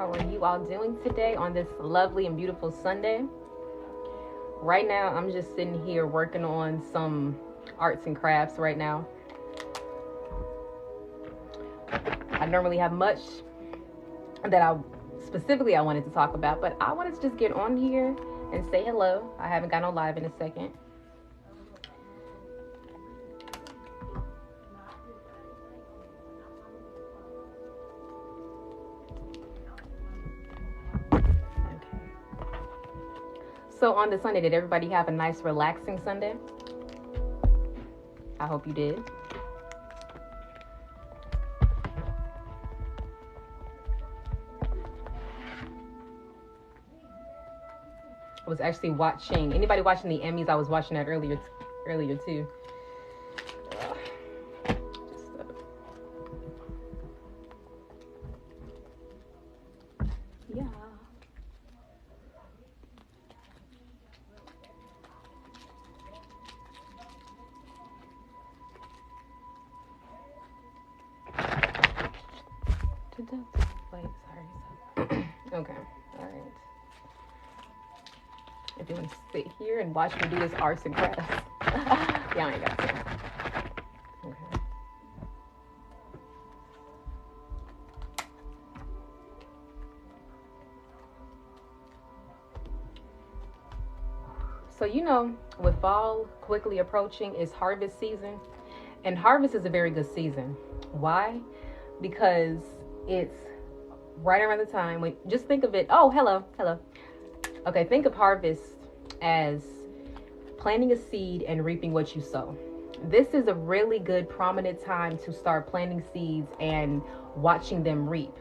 How are you all doing today on this lovely and beautiful Sunday? Right now, I'm just sitting here working on some arts and crafts right now. I don't really have much that I wanted to talk about, but I wanted to just get on here and say hello. I haven't gone on live in a second. So on the Sunday, did everybody have a nice relaxing Sunday? I hope you did. I was actually watching, anybody watching the Emmys? I was watching that earlier too. Yeah. Wait, sorry. Okay, all right. If you want to sit here and watch me do this arts and crafts, yeah, I ain't got to. Okay. So, with fall quickly approaching, is harvest season. And harvest is a very good season. Why? Because it's right around the time when, just think of it. Oh, hello. Okay, think of harvest as planting a seed and reaping what you sow. This is a really good prominent time to start planting seeds and watching them reap.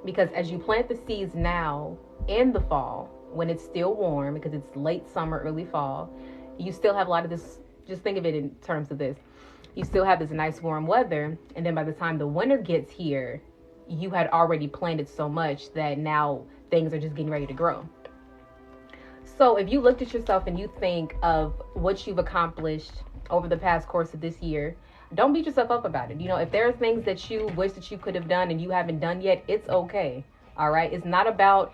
Because as you plant the seeds now in the fall, when it's still warm, because it's late summer, early fall, you still have a lot of this. Just think of it in terms of this. You still have this nice warm weather. And then by the time the winter gets here, you had already planted so much that now things are just getting ready to grow. So if you looked at yourself and you think of what you've accomplished over the past course of this year, don't beat yourself up about it. If there are things that you wish that you could have done and you haven't done yet, it's okay. All right. It's not about,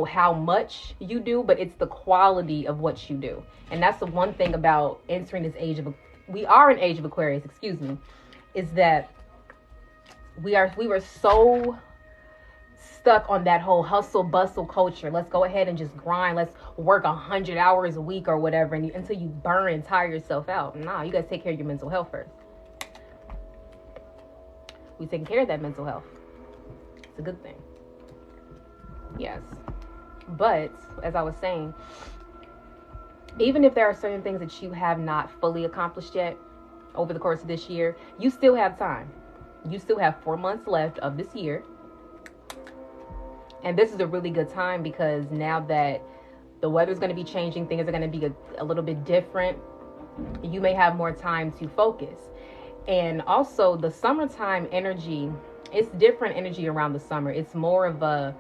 how much you do, but it's the quality of what you do. And that's the one thing about entering this we are an age of Aquarius, is that we were so stuck on that whole hustle bustle culture. Let's go ahead and just grind. Let's work 100 hours a week or whatever, until you burn and tire yourself out. Nah, you guys take care of your mental health first. We taking care of that mental health. It's a good thing. Yes. But as I was saying, even if there are certain things that you have not fully accomplished yet over the course of this year, you still have time. You still have 4 months left of this year. And this is a really good time because now that the weather's going to be changing, things are going to be a little bit different. You may have more time to focus. And also the summertime energy, it's different energy around the summer. It's more of a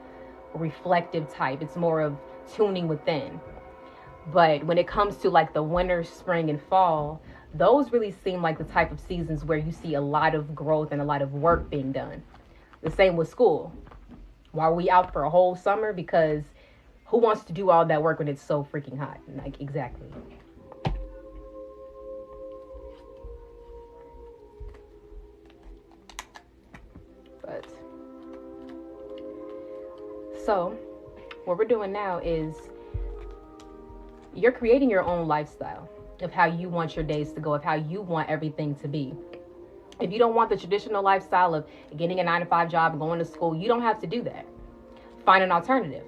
reflective type. It's more of tuning within. But when it comes to like the winter, spring, and fall, those really seem like the type of seasons where you see a lot of growth and a lot of work being done. The same with school. Why are we out for a whole summer? Because who wants to do all that work when it's so freaking hot? Like, exactly. But so what we're doing now is you're creating your own lifestyle of how you want your days to go, of how you want everything to be. If you don't want the traditional lifestyle of getting a 9-to-5 job and going to school, you don't have to do that. Find an alternative.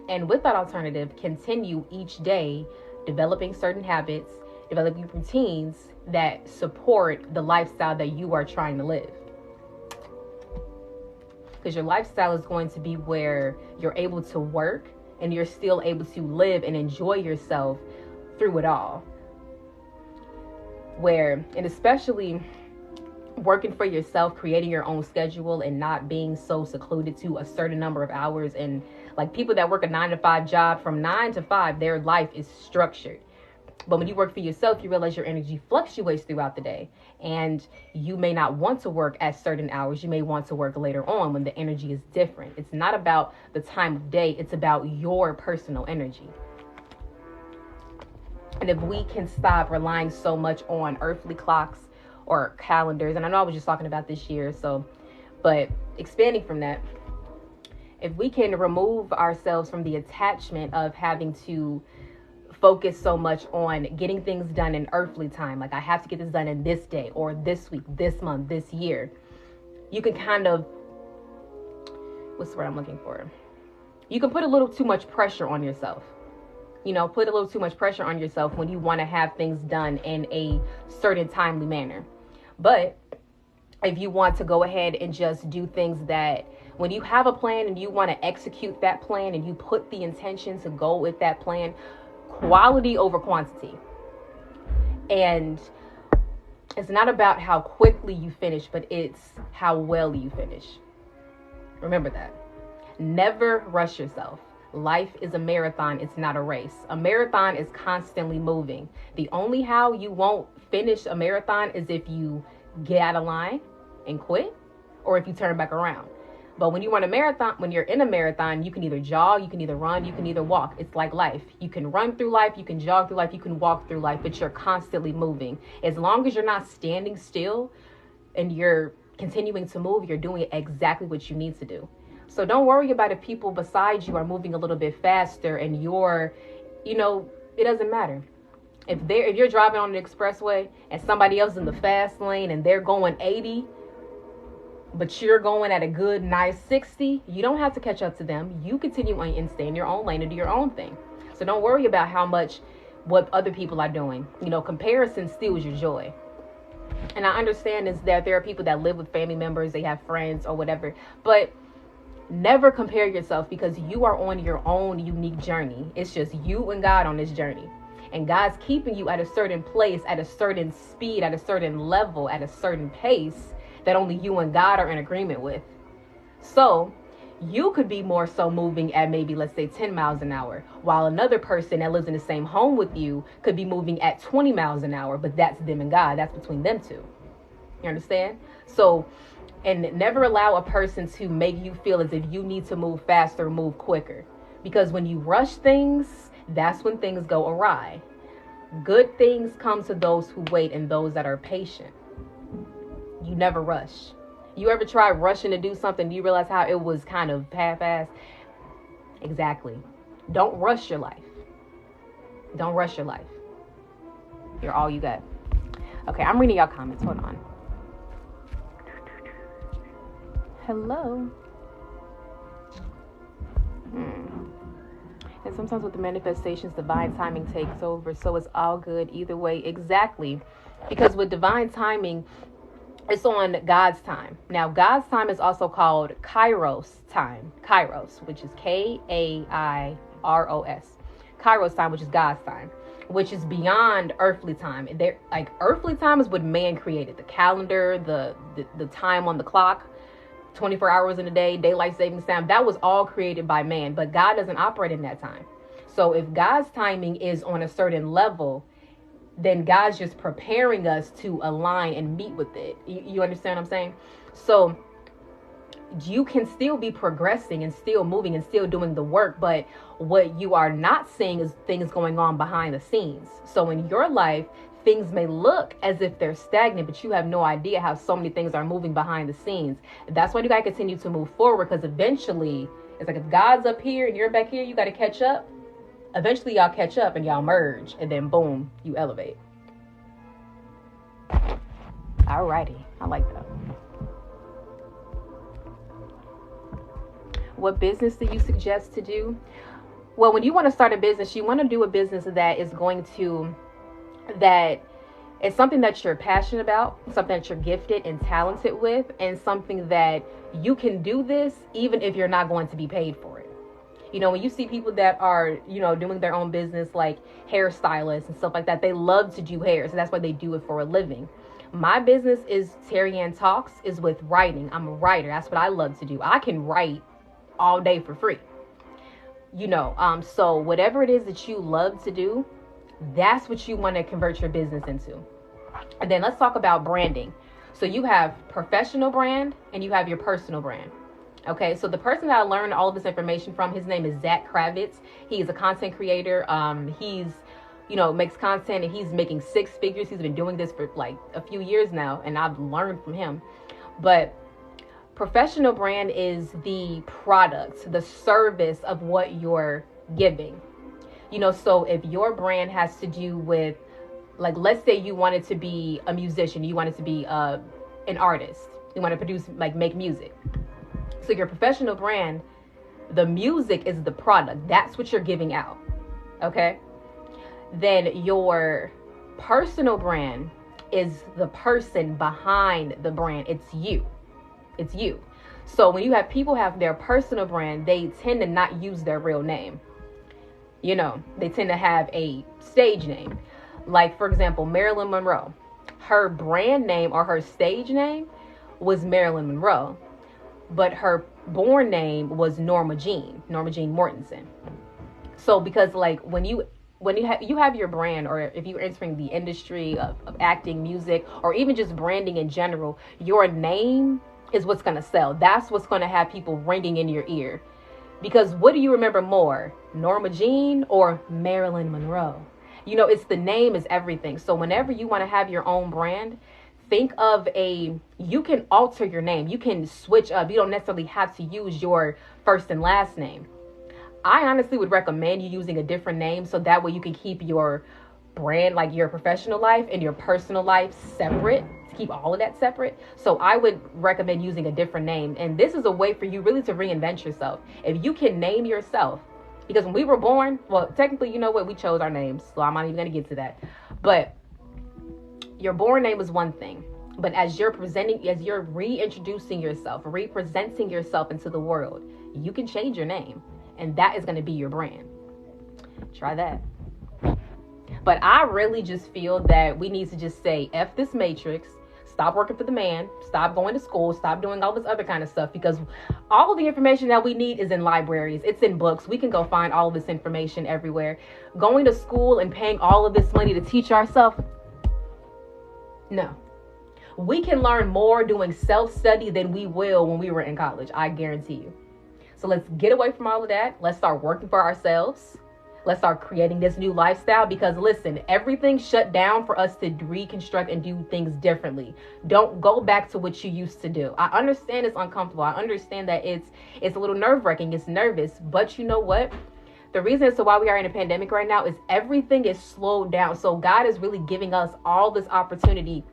And with that alternative, continue each day developing certain habits, developing routines that support the lifestyle that you are trying to live. Because your lifestyle is going to be where you're able to work and you're still able to live and enjoy yourself through it all. And especially working for yourself, creating your own schedule and not being so secluded to a certain number of hours. And like people that work a 9-to-5 job, from 9 to 5, their life is structured. But when you work for yourself, you realize your energy fluctuates throughout the day. And you may not want to work at certain hours. You may want to work later on when the energy is different. It's not about the time of day. It's about your personal energy. And if we can stop relying so much on earthly clocks or calendars, and I know I was just talking about this year, but expanding from that, if we can remove ourselves from the attachment of having to focus so much on getting things done in earthly time, like I have to get this done in this day or this week, this month, this year, you can kind of, what's the word I'm looking for? You can put a little too much pressure on yourself. Put a little too much pressure on yourself when you want to have things done in a certain timely manner. But if you want to go ahead and just do things that when you have a plan and you want to execute that plan and you put the intention to go with that plan, quality over quantity. And it's not about how quickly you finish, but it's how well you finish. Remember that. Never rush yourself. Life is a marathon. It's not a race. A marathon is constantly moving. The only how you won't finish a marathon is if you get out of line and quit, or if you turn back around. But when you run a marathon, when you're in a marathon, you can either jog, you can either run, you can either walk. It's like life. You can run through life, you can jog through life, you can walk through life, but you're constantly moving. As long as you're not standing still and you're continuing to move, you're doing exactly what you need to do. So don't worry about if people beside you are moving a little bit faster and you're, it doesn't matter. If you're driving on the expressway and somebody else is in the fast lane and they're going 80, but you're going at a good, nice 60, you don't have to catch up to them. You continue on and stay in your own lane and do your own thing. So don't worry about what other people are doing. Comparison steals your joy. And I understand is that there are people that live with family members, they have friends or whatever, but never compare yourself, because you are on your own unique journey. It's just you and God on this journey. And God's keeping you at a certain place, at a certain speed, at a certain level, at a certain pace that only you and God are in agreement with. So you could be more so moving at maybe, let's say 10 miles an hour, while another person that lives in the same home with you could be moving at 20 miles an hour, but that's them and God. That's between them two. You understand? So, and never allow a person to make you feel as if you need to move faster, move quicker. Because when you rush things, that's when things go awry. Good things come to those who wait and those that are patient. You never rush. You ever try rushing to do something, you realize how it was kind of half-assed? Exactly. Don't rush your life. Don't rush your life. You're all you got. Okay, I'm reading y'all comments. Hold on. Hello. And sometimes with the manifestations, divine timing takes over. So it's all good either way. Exactly. Because with divine timing, it's on God's time. Now, God's time is also called Kairos time. Kairos, which is Kairos. Kairos time, which is God's time, which is beyond earthly time. And like earthly time is what man created. The calendar, the time on the clock, 24 hours in a day, daylight savings time. That was all created by man, but God doesn't operate in that time. So if God's timing is on a certain level, then God's just preparing us to align and meet with it. You understand what I'm saying? So you can still be progressing and still moving and still doing the work, but what you are not seeing is things going on behind the scenes. So in your life, things may look as if they're stagnant, but you have no idea how so many things are moving behind the scenes. That's why you got to continue to move forward, because eventually, it's like if God's up here and you're back here, you got to catch up. Eventually, y'all catch up and y'all merge, and then boom, you elevate. Alrighty, I like that. What business do you suggest to do? Well, when you want to start a business, you want to do a business that is it's something that you're passionate about, something that you're gifted and talented with, and something that you can do this even if you're not going to be paid for it. When you see people that are, doing their own business, like hairstylists and stuff like that, they love to do hair. So that's why they do it for a living. My business is TerriAnnTalks, is with writing. I'm a writer. That's what I love to do. I can write all day for free. So whatever it is that you love to do, That's what you want to convert your business into. And then let's talk about branding. So you have professional brand and you have your personal brand. Okay, so the person that I learned all of this information from, his name is Zach Kravitz. He's a content creator. He's, makes content, and he's making six figures. He's been doing this for like a few years now, and I've learned from him. But professional brand is the product, the service of what you're giving. So if your brand has to do with, like, let's say you wanted to be a musician, you wanted to be an artist, you want to produce, like, make music. So your professional brand, the music is the product. That's what you're giving out. Okay. Then your personal brand is the person behind the brand. It's you. It's you. So when you have people have their personal brand, they tend to not use their real name. They tend to have a stage name. Like, for example, Marilyn Monroe. Her brand name or her stage name was Marilyn Monroe, but her born name was Norma Jean Mortensen. So because, like, when you have your brand, or if you're entering the industry of acting, music, or even just branding in general, your name is what's going to sell. That's what's going to have people ringing in your ear. Because what do you remember more, Norma Jean or Marilyn Monroe? It's the name is everything. So whenever you want to have your own brand, think of you can alter your name. You can switch up. You don't necessarily have to use your first and last name. I honestly would recommend you using a different name, so that way you can keep your brand, like your professional life and your personal life, separate, to keep all of that separate. So I would recommend using a different name. And this is a way for you really to reinvent yourself. If you can name yourself, because when we were born, well, technically, we chose our names, so I'm not even going to get to that. But your born name is one thing. But as you're reintroducing yourself, representing yourself into the world, you can change your name. And that is going to be your brand. Try that. But I really just feel that we need to just say, F this matrix. Stop working for the man. Stop going to school. Stop doing all this other kind of stuff, because all of the information that we need is in libraries. It's in books. We can go find all of this information everywhere. Going to school and paying all of this money to teach ourselves? No. We can learn more doing self-study than we will when we were in college. I guarantee you. So let's get away from all of that. Let's start working for ourselves. Let's start creating this new lifestyle, because listen, everything shut down for us to reconstruct and do things differently. Don't go back to what you used to do. I understand it's uncomfortable. I understand that it's a little nerve-wracking. It's nervous. But you know what? The reason as to why we are in a pandemic right now is everything is slowed down. So God is really giving us all this opportunity,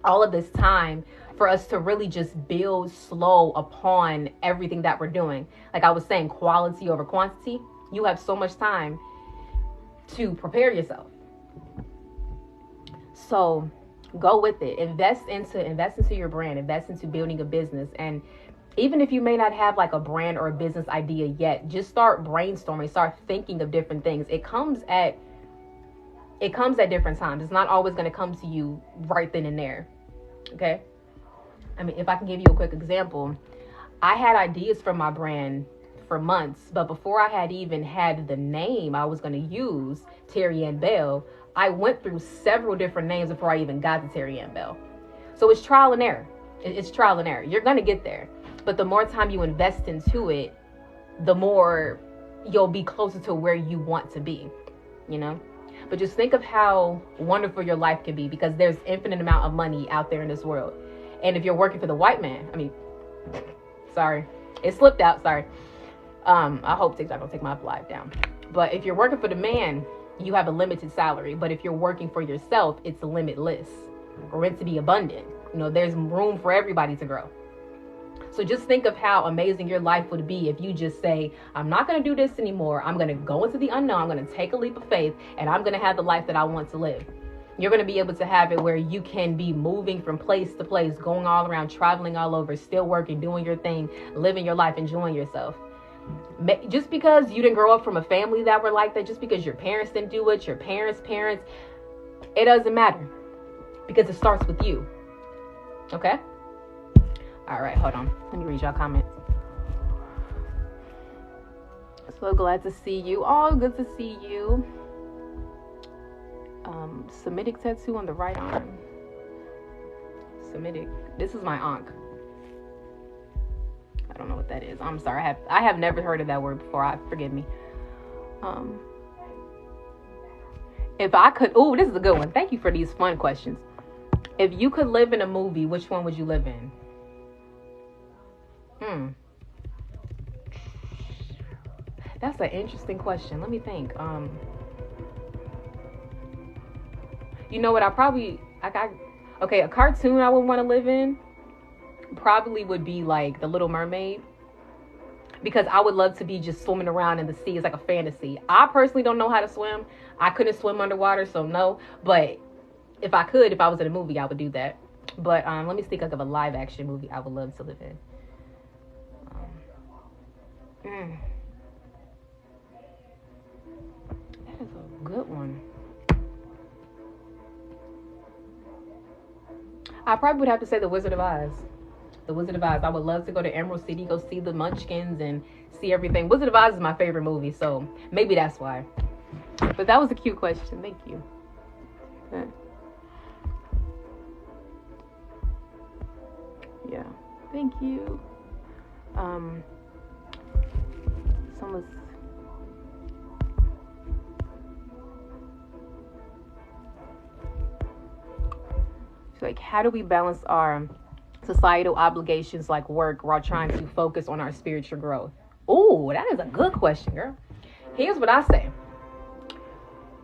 all of this time for us to really just build slow upon everything that we're doing. Like I was saying, quality over quantity. You have so much time to prepare yourself. So go with it. Invest into your brand. Invest into building a business. And even if you may not have like a brand or a business idea yet, just start brainstorming. Start thinking of different things. It comes at different times. It's not always going to come to you right then and there. Okay. I mean, if I can give you a quick example, I had ideas for my brand for months, but before I had even had the name I was going to use, Terriann Belle, I went through several different names before I even got to Terriann Belle. So it's trial and error. It's trial and error. You're going to get there. But the more time you invest into it, the more you'll be closer to where you want to be, But just think of how wonderful your life can be, because there's infinite amount of money out there in this world. And if you're working for the white man, sorry, it slipped out. Sorry. I hope TikTok don't take my live down. But if you're working for the man, you have a limited salary. But if you're working for yourself, it's limitless, or meant to be abundant. There's room for everybody to grow. So just think of how amazing your life would be if you just say, I'm not going to do this anymore. I'm going to go into the unknown. I'm going to take a leap of faith, and I'm going to have the life that I want to live. You're going to be able to have it where you can be moving from place to place, going all around, traveling all over, still working, doing your thing, living your life, enjoying yourself. Just because you didn't grow up from a family that were like that, just because your parents didn't do it, your parents, it doesn't matter, because it starts with you. Okay? All right, hold on. Let me read y'all comments. So glad to see you. Oh, good to see you. Semitic tattoo on the right arm. Semitic. This is my ankh. I don't know what that is. I'm sorry. I have never heard of that word before. Forgive me. If I could, this is a good one. Thank you for these fun questions. If you could live in a movie, which one would you live in? That's an interesting question. Let me think. You know what? A cartoon I would want to live in probably would be like The Little Mermaid, because I would love to be just swimming around in the sea. It's like a fantasy. I personally don't know how to swim. I couldn't swim underwater, so no. But if I was in a movie, I would do that. But let me think of a live action movie I would love to live in. That is a good one. I probably would have to say The Wizard of Oz. The Wizard of Oz. I would love to go to Emerald City, go see the Munchkins and see everything. Wizard of Oz is my favorite movie, so maybe that's why. But that was a cute question. Thank you. Yeah. Thank you. Like, how do we balance our societal obligations like work while trying to focus on our spiritual growth? Oh, that is a good question, girl. Here's what I say.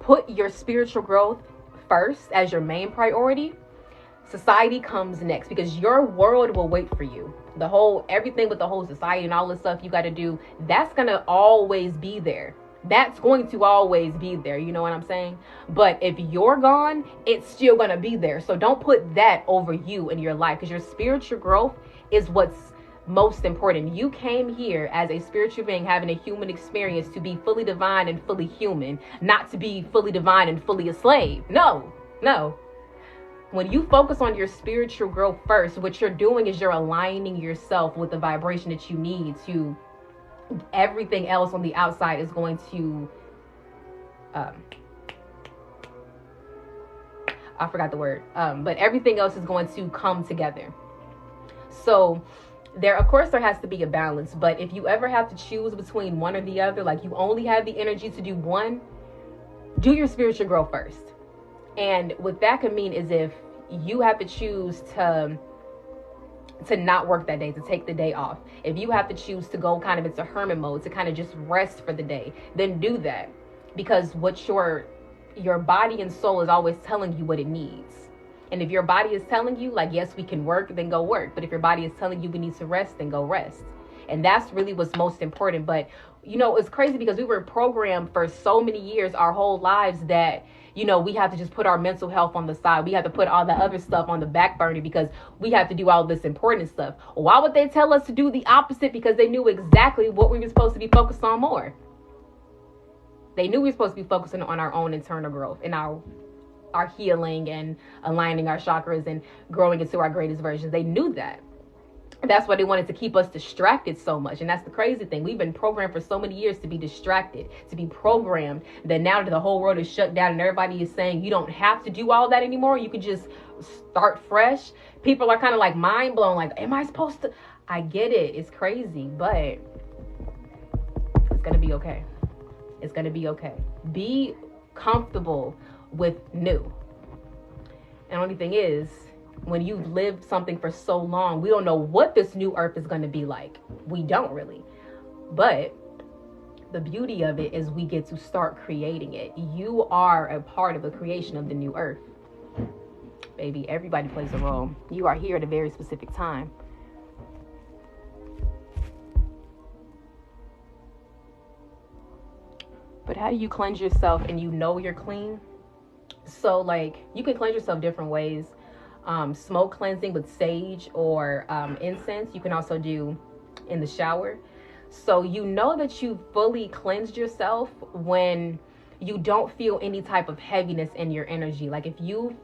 Put your spiritual growth first as your main priority. Society comes next, because your world will wait for you. Everything with the whole society and all this stuff you got to do, that's going to always be there. That's going to always be there. You know what I'm saying? But if you're gone, it's still going to be there. So don't put that over you in your life, because your spiritual growth is what's most important. You came here as a spiritual being having a human experience to be fully divine and fully human, not to be fully divine and fully a slave. No. When you focus on your spiritual growth first, what you're doing is you're aligning yourself with the vibration that you need to. Everything else on the outside is going to I forgot the word, but everything else is going to come together. So of course there has to be a balance, but if you ever have to choose between one or the other, like you only have the energy to do one, do your spiritual growth first. And what that could mean is if you have to choose to not work that day, to take the day off. If you have to choose to go kind of into hermit mode, to kind of just rest for the day, then do that. Because what your body and soul is always telling you what it needs. And if your body is telling you, like, yes, we can work, then go work. But if your body is telling you we need to rest, then go rest. And that's really what's most important. But, it's crazy because we were programmed for so many years, our whole lives, that we have to just put our mental health on the side. We have to put all the other stuff on the back burner because we have to do all this important stuff. Why would they tell us to do the opposite? Because they knew exactly what we were supposed to be focused on more. They knew we were supposed to be focusing on our own internal growth and our healing and aligning our chakras and growing into our greatest versions. They knew that. That's why they wanted to keep us distracted so much. And that's the crazy thing. We've been programmed for so many years to be distracted, to be programmed, that now that the whole world is shut down and everybody is saying you don't have to do all that anymore, you can just start fresh. People are kind of like mind blown, like, am I supposed to? I get it. It's crazy, but it's going to be okay. It's going to be okay. Be comfortable with new. And the only thing is, when you've lived something for so long, we don't know what this new earth is going to be like. We don't really. But the beauty of it is we get to start creating it. You are a part of the creation of the new earth. Baby, everybody plays a role. You are here at a very specific time. But how do you cleanse yourself and you're clean? So, like, you can cleanse yourself different ways. Smoke cleansing with sage or incense. You can also do in the shower. So that you fully cleansed yourself when you don't feel any type of heaviness in your energy. Like if you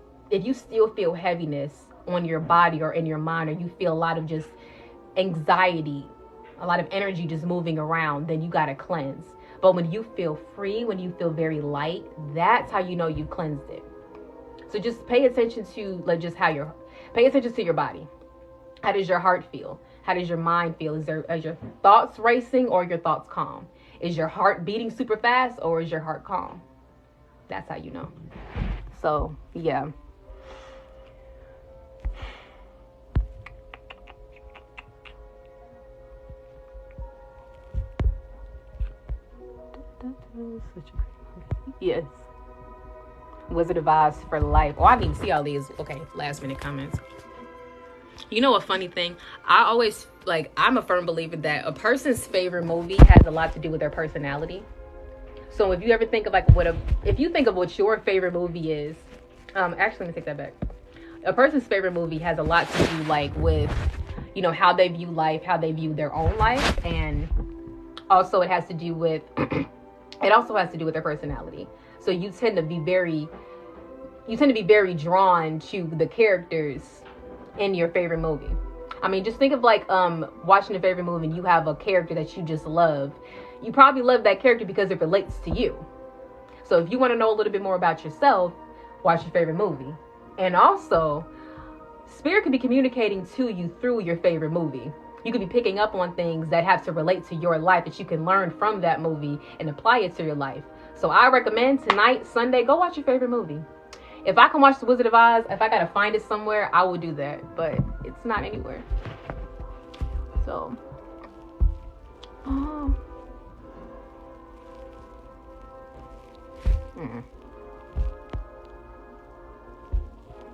still feel heaviness on your body or in your mind, or you feel a lot of just anxiety, a lot of energy just moving around, then you got to cleanse. But when you feel free, when you feel very light, that's how you know you've cleansed it. So just pay attention to like just pay attention to your body. How does your heart feel? How does your mind feel? Is your thoughts racing or your thoughts calm? Is your heart beating super fast or is your heart calm? That's how you know. So, yeah. Yes. Wizard of Oz for life. Oh, I didn't even see all these. Okay, last minute comments. You know a funny thing? I'm a firm believer that a person's favorite movie has a lot to do with their personality. So if you ever think of if you think of what your favorite movie is, actually let me take that back. A person's favorite movie has a lot to do like with, you know, how they view life, how they view their own life, and also it has to do with it also has to do with their personality. So you tend to be very drawn to the characters in your favorite movie. I mean, just think of like watching a favorite movie and you have a character that you just love. You probably love that character because it relates to you. So if you want to know a little bit more about yourself, watch your favorite movie. And also, spirit could be communicating to you through your favorite movie. You could be picking up on things that have to relate to your life that you can learn from that movie and apply it to your life. So I recommend tonight, Sunday, go watch your favorite movie. If I can watch The Wizard of Oz, if I gotta find it somewhere, I will do that. But it's not anywhere. So,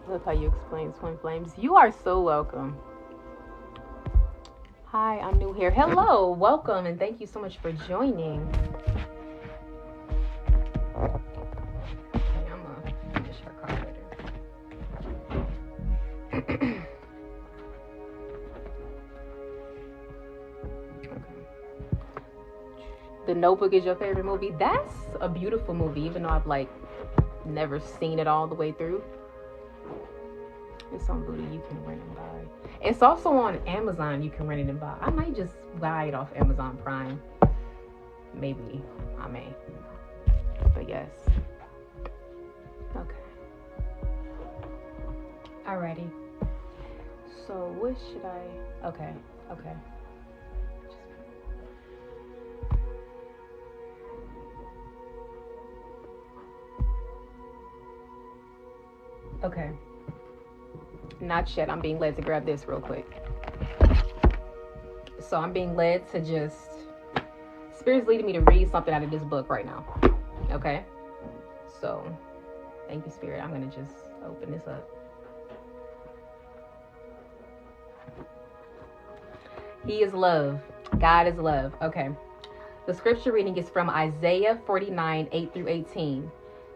Love how you explain twin flames. You are so welcome. Hi, I'm new here. Hello, welcome, and thank you so much for joining. The Notebook is your favorite movie? That's a beautiful movie, even though I've never seen it all the way through. It's on Booty, you can rent and buy. It's also on Amazon, you can rent it and buy. I might just buy it off Amazon Prime. Maybe I may. But yes. Okay. Alrighty. So what should I? Okay. Okay. Not yet. I'm being led to grab this real quick. So I'm being led to just... Spirit's leading me to read something out of this book right now. Okay? So, thank you, Spirit. I'm going to just open this up. He is love. God is love. Okay. The scripture reading is from Isaiah 49, 8 through 18.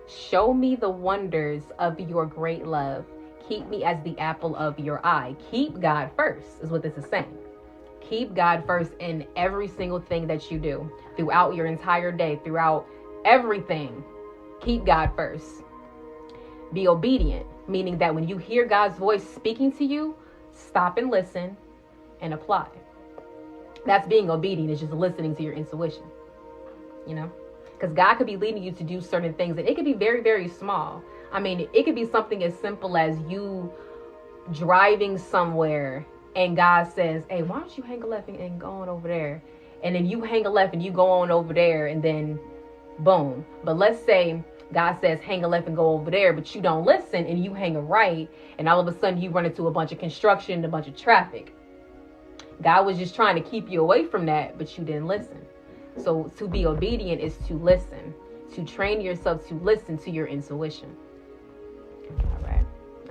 Show me the wonders of your great love. Keep me as the apple of your eye. Keep God first is what this is saying. Keep God first in every single thing that you do. Throughout your entire day. Throughout everything. Keep God first. Be obedient. Meaning that when you hear God's voice speaking to you, stop and listen and apply. That's being obedient. It's just listening to your intuition. You know? Because God could be leading you to do certain things. And it could be very, very small. I mean, it could be something as simple as you driving somewhere and God says, hey, why don't you hang a left and go on over there? And then you hang a left and you go on over there and then boom. But let's say God says hang a left and go over there, but you don't listen and you hang a right. And all of a sudden you run into a bunch of construction, a bunch of traffic. God was just trying to keep you away from that, but you didn't listen. So to be obedient is to listen, to train yourself to listen to your intuition.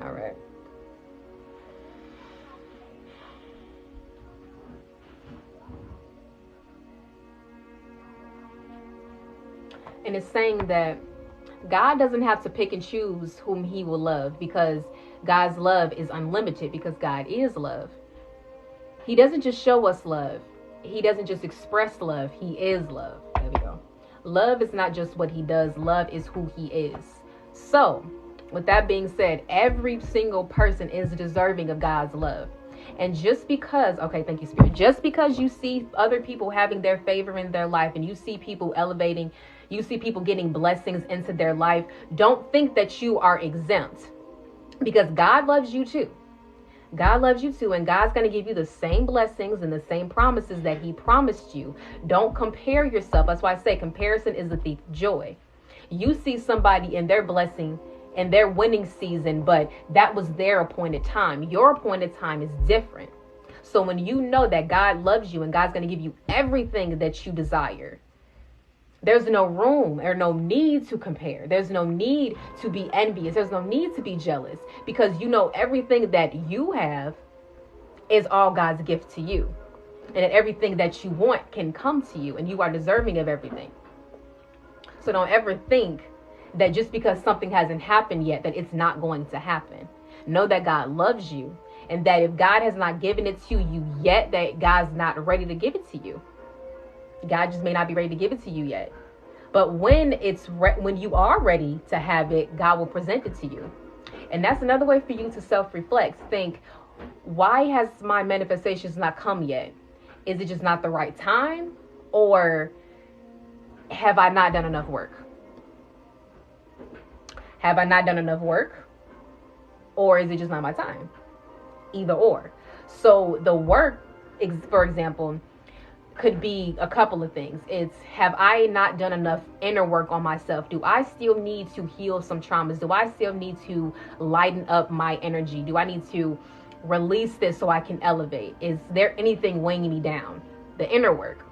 All right. And it's saying that God doesn't have to pick and choose whom he will love because God's love is unlimited because God is love. He doesn't just show us love. He doesn't just express love. He is love. There we go. Love is not just what he does. Love is who he is. So, with that being said, every single person is deserving of God's love. And just because, okay, thank you, Spirit. Just because you see other people having their favor in their life and you see people elevating, you see people getting blessings into their life, don't think that you are exempt. because God loves you too. God loves you too, and God's going to give you the same blessings and the same promises that he promised you. Don't compare yourself. That's why I say comparison is the thief of joy. You see somebody in their blessing and their winning season, but that was their appointed time. Your appointed time is different. So when you know that God loves you and God's going to give you everything that you desire, there's no room or no need to compare. There's no need to be envious. There's no need to be jealous, because you know everything that you have is all God's gift to you. And that everything that you want can come to you, and you are deserving of everything. So don't ever think that just because something hasn't happened yet, that it's not going to happen. Know that God loves you, and that if God has not given it to you yet, that God's not ready to give it to you. God just may not be ready to give it to you yet. But when when you are ready to have it, God will present it to you. And that's another way for you to self-reflect. Think, why has my manifestations not come yet? Is it just not the right time? Or have I not done enough work? Have I not done enough work? Or is it just not my time? Either or. So the work, for example, could be a couple of things. It's, have I not done enough inner work on myself? Do I still need to heal some traumas? Do I still need to lighten up my energy? Do I need to release this so I can elevate? Is there anything weighing me down? The inner work.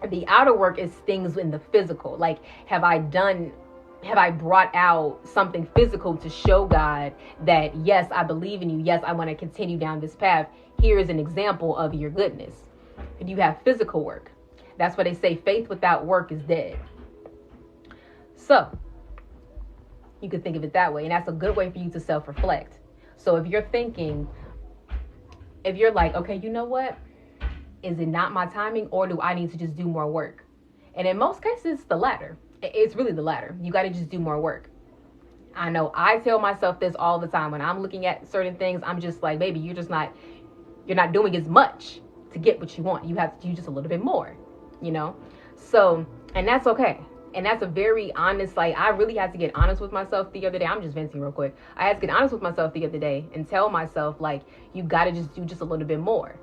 The outer work is things in the physical. Like, have I brought out something physical to show God that, yes, I believe in you. Yes, I want to continue down this path. Here is an example of your goodness. And you have physical work. That's why they say faith without work is dead. So you could think of it that way. And that's a good way for you to self-reflect. So if you're like, okay, you know what? Is it not my timing, or do I need to just do more work? And in most cases, it's the latter. It's really the latter. You got to just do more work. I know I tell myself this all the time when I'm looking at certain things. I'm just like, baby, you're not doing as much to get what you want. You have to do just a little bit more, you know? So, and that's okay. And that's a very honest, like, I really had to get honest with myself the other day. I'm just venting real quick. I had to get honest with myself the other day and tell myself, like, you got to just do just a little bit more.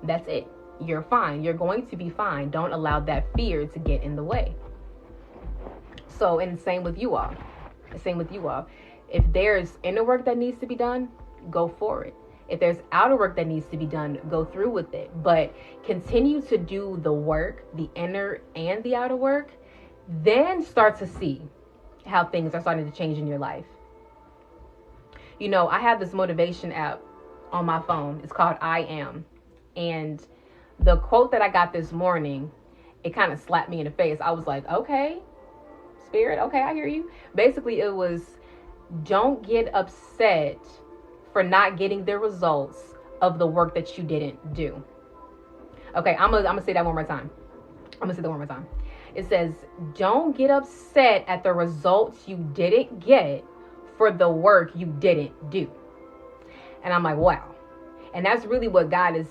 That's it. You're fine. You're going to be fine. Don't allow that fear to get in the way. So, and same with you all. If there's inner work that needs to be done, go for it. If there's outer work that needs to be done, go through with it. But continue to do the work, the inner and the outer work, then start to see how things are starting to change in your life. You know, I have this motivation app on my phone. It's called I Am. And the quote that I got this morning, it kind of slapped me in the face. I was like, okay, Spirit, okay, I hear you. Basically, it was, don't get upset for not getting the results of the work that you didn't do. Okay, I'm gonna say that one more time. It says, don't get upset at the results you didn't get for the work you didn't do. And I'm like, wow. And that's really what God is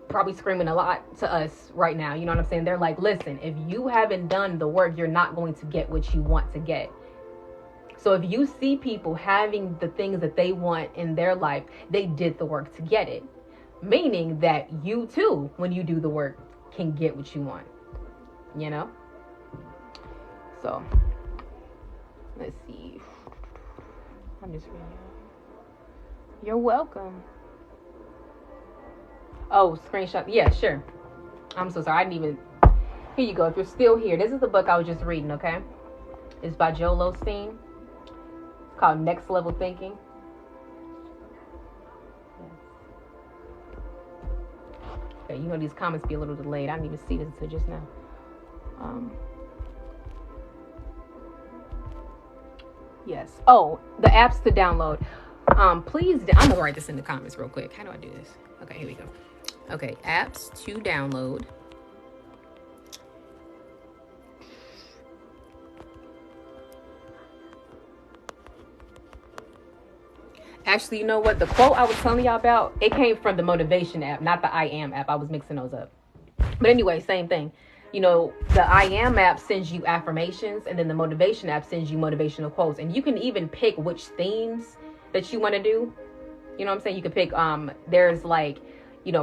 probably screaming a lot to us right now. You know what I'm saying? They're like, listen, if you haven't done the work, you're not going to get what you want to get. So if you see people having the things that they want in their life, they did the work to get it. Meaning that you too, when you do the work, can get what you want. You know? So, let's see. I'm just reading. You're welcome. Oh, screenshot. Yeah, sure. I'm so sorry. I didn't even... Here you go. If you're still here, this is the book I was just reading, okay? It's by Joel Osteen. Called Next Level Thinking. Okay, you know these comments be a little delayed. I didn't even see this until just now. Yes. Oh, the apps to download. Please, I'm gonna write this in the comments real quick. How do I do this? Okay, here we go. Okay, apps to download. Actually, you know what? The quote I was telling y'all about, it came from the motivation app, not the I Am app. I was mixing those up. But anyway, same thing. You know, the I Am app sends you affirmations, and then the motivation app sends you motivational quotes. And you can even pick which themes that you want to do. You know what I'm saying? You could pick, there's like,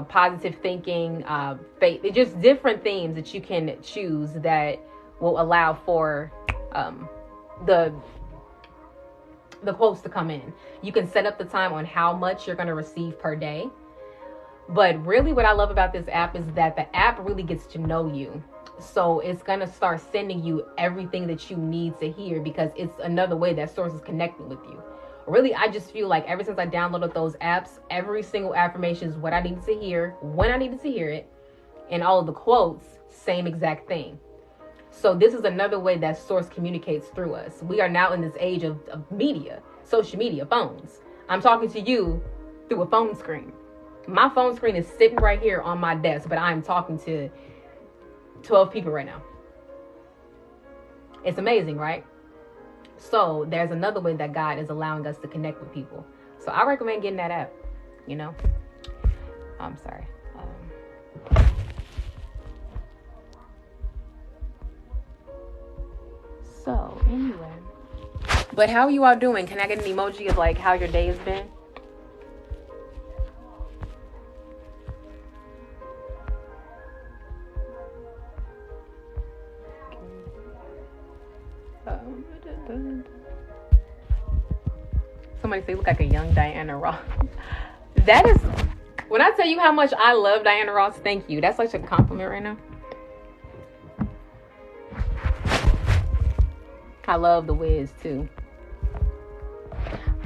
positive thinking, faith, just different themes that you can choose that will allow for the quotes to come in. You can set up the time on how much you're going to receive per day. But really what I love about this app is that the app really gets to know you. So it's going to start sending you everything that you need to hear, because it's another way that Source is connecting with you. Really, I just feel like ever since I downloaded those apps, every single affirmation is what I needed to hear, when I needed to hear it, and all of the quotes, same exact thing. So this is another way that Source communicates through us. We are now in this age of media, social media, phones. I'm talking to you through a phone screen. My phone screen is sitting right here on my desk, but I'm talking to 12 people right now. It's amazing, right? So there's another way that God is allowing us to connect with people. So I recommend getting that app, I'm sorry. So anyway, but how are you all doing? Can I get an emoji of like how your day has been? Somebody say you look like a young Diana Ross. That is, when I tell you how much I love Diana Ross, thank you. That's such a compliment right now. I love The Wiz too.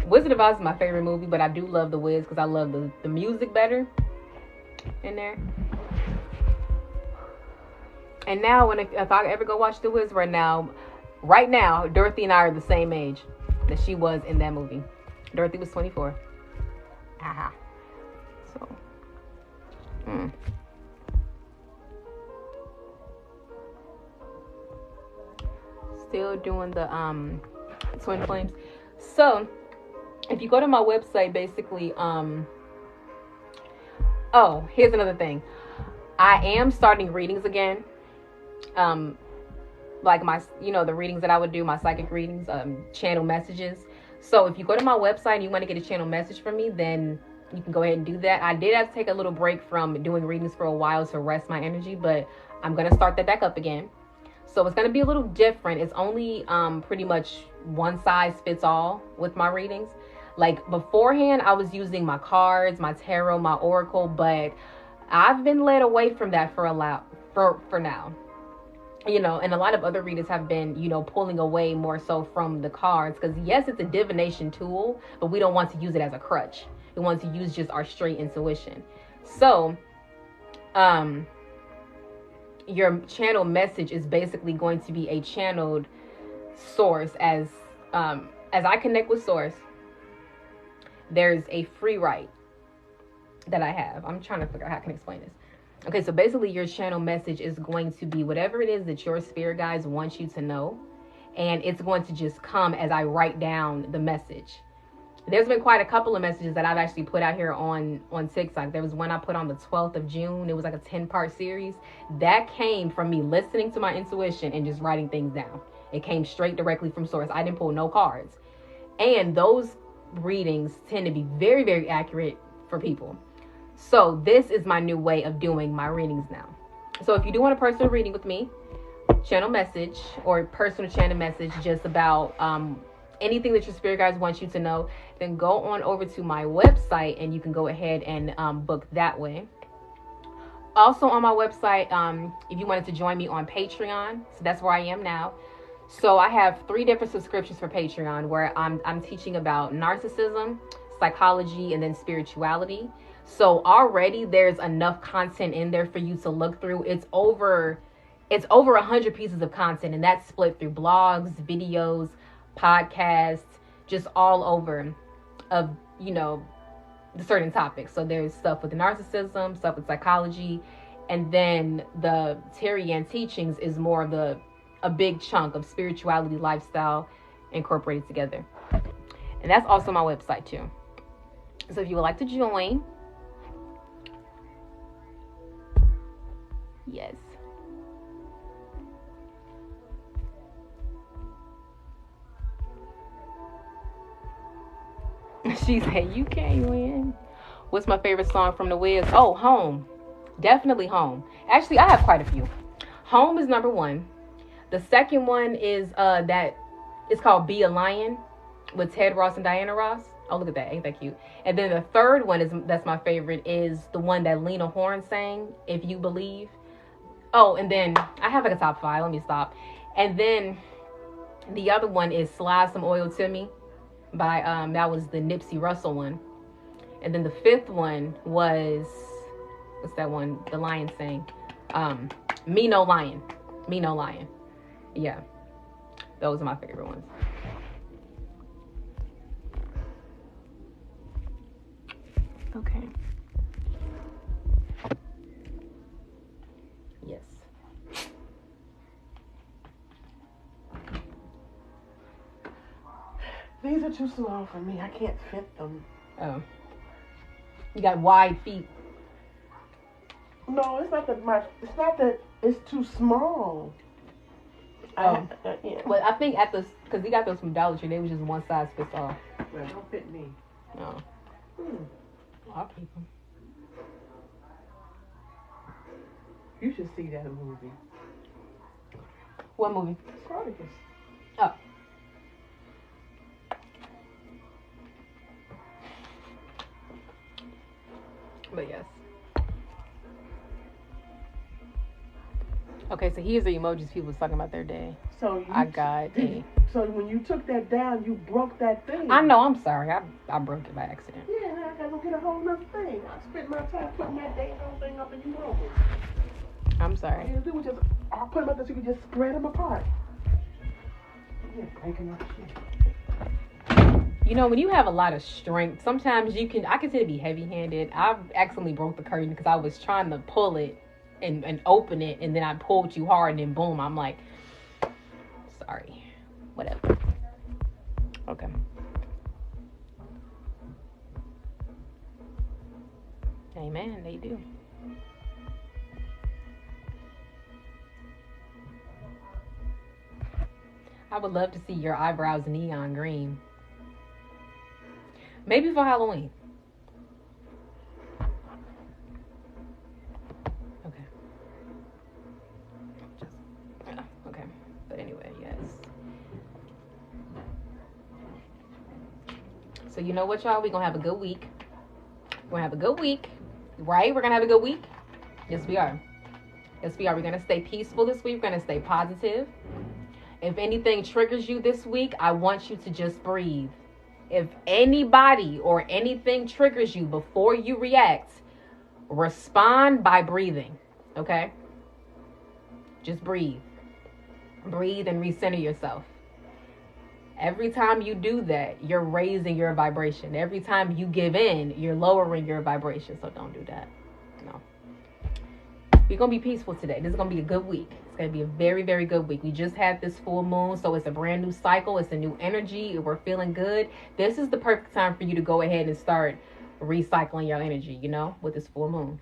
Wizard of Oz is my favorite movie, but I do love The Wiz because I love the music better in there. And now, if I ever go watch The Wiz right now, Dorothy and I are the same age that she was in that movie. Dorothy was 24. Aha. So. Still doing the twin flames. So, if you go to my website, basically, oh, here's another thing. I am starting readings again. Like my, the readings that I would do, my psychic readings, channel messages. So if you go to my website and you want to get a channel message from me, then you can go ahead and do that. I did have to take a little break from doing readings for a while to rest my energy, but I'm going to start that back up again. So it's going to be a little different. It's only pretty much one size fits all with my readings. Like beforehand, I was using my cards, my tarot, my oracle, but I've been led away from that for now. And a lot of other readers have been, pulling away more so from the cards, because yes, it's a divination tool, but we don't want to use it as a crutch. We want to use just our straight intuition. So, your channel message is basically going to be a channeled source. As I connect with Source, there's a free write that I have. I'm trying to figure out how I can explain this. Okay, so basically your channel message is going to be whatever it is that your spirit guides want you to know. And it's going to just come as I write down the message. There's been quite a couple of messages that I've actually put out here on TikTok. There was one I put on the 12th of June. It was like a 10-part series. That came from me listening to my intuition and just writing things down. It came straight directly from Source. I didn't pull no cards. And those readings tend to be very, very accurate for people. So this is my new way of doing my readings now. So if you do want a personal reading with me, channel message or personal channel message just about anything that your spirit guides want you to know, then go on over to my website and you can go ahead and book that way. Also on my website, if you wanted to join me on Patreon, so that's where I am now. So I have 3 different subscriptions for Patreon where I'm teaching about narcissism, psychology, and then spirituality. So already there's enough content in there for you to look through. It's over 100 pieces of content, and that's split through blogs, videos, podcasts, just all over of, the certain topics. So there's stuff with narcissism, stuff with psychology, and then the Terriann teachings is more of a big chunk of spirituality, lifestyle incorporated together. And that's also my website too. So if you would like to join, yes. She said, you can't win. What's my favorite song from The Wiz? Oh, Home. Definitely Home. Actually, I have quite a few. Home is number one. The second one is that it's called Be a Lion with Ted Ross and Diana Ross. Oh, look at that. Ain't that cute? And then the third one that's my favorite is the one that Lena Horne sang, If You Believe. Oh, and then I have like a top 5. Let me stop. And then the other one is Slide Some Oil to Me by that was the Nipsey Russell one. And then the fifth one was, what's that one? The Lion sang. Me No Lion. Me No Lion. Yeah. Those are my favorite ones. Okay. Yes. These are too small for me. I can't fit them. Oh. You got wide feet. No, it's not that it's too small. Oh. Yeah. Well, I think because we got those from Dollar Tree, they was just one size fits all. Well, don't fit me. No. I'll keep them. You should see that movie. What movie? Spartacus. Oh. But yes. Okay, so here's the emojis people was talking about their day. So So when you took that down, you broke that thing. I know. I'm sorry. I broke it by accident. Yeah, now I gotta go get a whole nother thing. I spent my time putting that dang old thing up and you broke it. I'm sorry. All you do was just put them up so you could just spread them apart. You're breaking up shit. You know, when you have a lot of strength, sometimes I can tend to be heavy-handed. I've accidentally broke the curtain because I was trying to pull it and open it, and then I pulled too hard, and then boom, I'm like, sorry, whatever. Okay. Amen, they do. I would love to see your eyebrows neon green. Maybe for Halloween. Okay. Okay. But anyway, yes. So you know what, y'all? We're going to have a good week. We're going to have a good week. Right? We're going to have a good week? Yes, we are. Yes, we are. We're going to stay peaceful this week. We're going to stay positive. If anything triggers you this week, I want you to just breathe. If anybody or anything triggers you before you react, respond by breathing. Okay? Just breathe. Breathe and recenter yourself. Every time you do that, you're raising your vibration. Every time you give in, you're lowering your vibration. So don't do that. No. We're going to be peaceful today. This is going to be a good week. It's going to be a very, very good week. We just had this full moon, so it's a brand new cycle. It's a new energy. We're feeling good. This is the perfect time for you to go ahead and start recycling your energy, you know, with this full moon.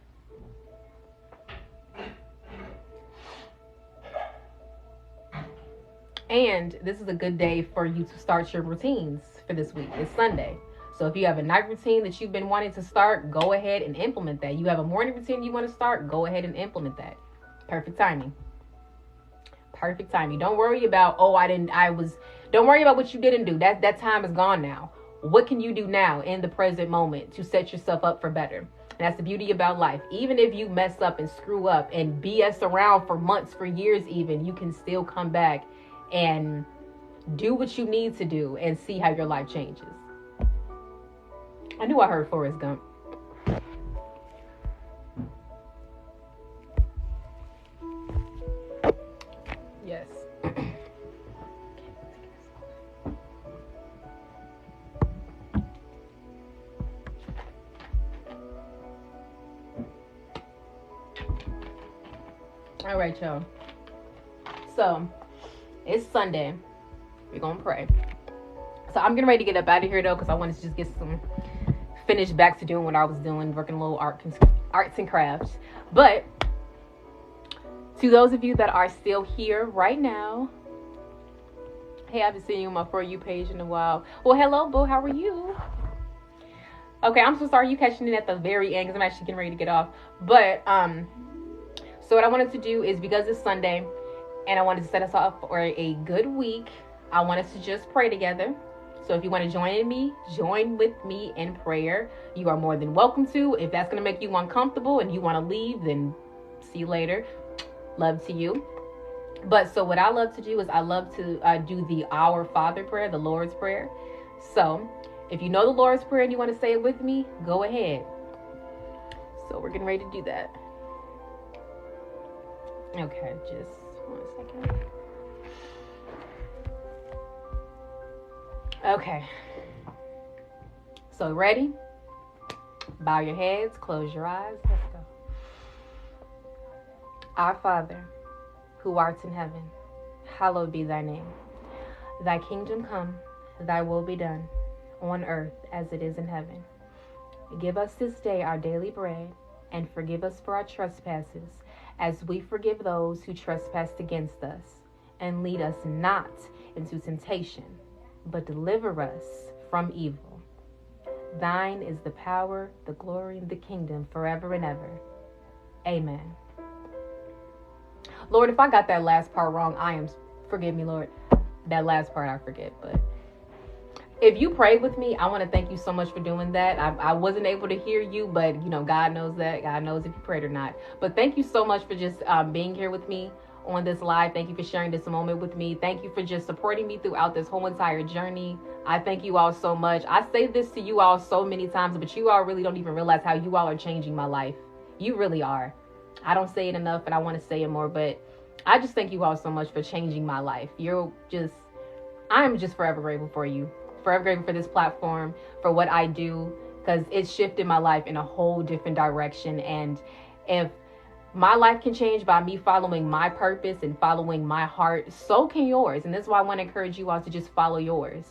And this is a good day for you to start your routines for this week. It's Sunday. So if you have a night routine that you've been wanting to start, go ahead and implement that. You have a morning routine you want to start, go ahead and implement that. Perfect timing. Perfect timing. Don't worry about, don't worry about what you didn't do. That time is gone now. What can you do now in the present moment to set yourself up for better? And that's the beauty about life. Even if you mess up and screw up and BS around for months, for years even, you can still come back and do what you need to do and see how your life changes. I knew I heard Forrest Gump. Yes. All right, y'all. So, it's Sunday. We're going to pray. So, I'm getting ready to get up out of here, though, because I wanted to just get finish back to doing what I was doing, working a little arts and crafts. But to those of you that are still here right now, hey, I haven't seen you on my For You page in a while. Well, hello, boo. How are you? Okay, I'm so sorry you catching it at the very end because I'm actually getting ready to get off. But so what I wanted to do is, because it's Sunday and I wanted to set us up for a good week, I want us to just pray together. So if you want to join with me in prayer. You are more than welcome to. If that's going to make you uncomfortable and you want to leave, then see you later. Love to you. But so what I love to do is I love to do the Our Father prayer, the Lord's Prayer. So if you know the Lord's Prayer and you want to say it with me, go ahead. So we're getting ready to do that. Okay, just 1 second. Okay. So ready? Bow your heads, close your eyes. Let's go. Our Father, who art in heaven, hallowed be thy name. Thy kingdom come, thy will be done, on earth as it is in heaven. Give us this day our daily bread, and forgive us for our trespasses, as we forgive those who trespass against us. And lead us not into temptation, but deliver us from evil. Thine is the power, the glory, and the kingdom forever and ever. Amen. Lord, if I got that last part wrong, forgive me, Lord. That last part I forget, but if you prayed with me, I want to thank you so much for doing that. I wasn't able to hear you, but God knows that. God knows if you prayed or not. But thank you so much for just being here with me on this live. Thank you for sharing this moment with me. Thank you for just supporting me throughout this whole entire journey. I thank you all so much. I say this to you all so many times, but you all really don't even realize how you all are changing my life. You really are. I don't say it enough, and I want to say it more, but I just thank you all so much for changing my life. I am just forever grateful for you. Forever grateful for this platform, for what I do, because it's shifted my life in a whole different direction. And if my life can change by me following my purpose and following my heart, so can yours. And that's why I want to encourage you all to just follow yours,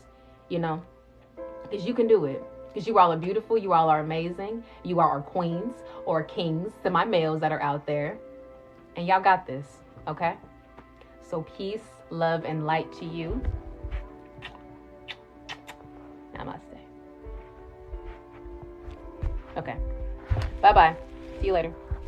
because you can do it. Because you all are beautiful. You all are amazing. You are our queens or kings to my males that are out there. And y'all got this, okay? So peace, love, and light to you. Namaste. Okay. Bye-bye. See you later.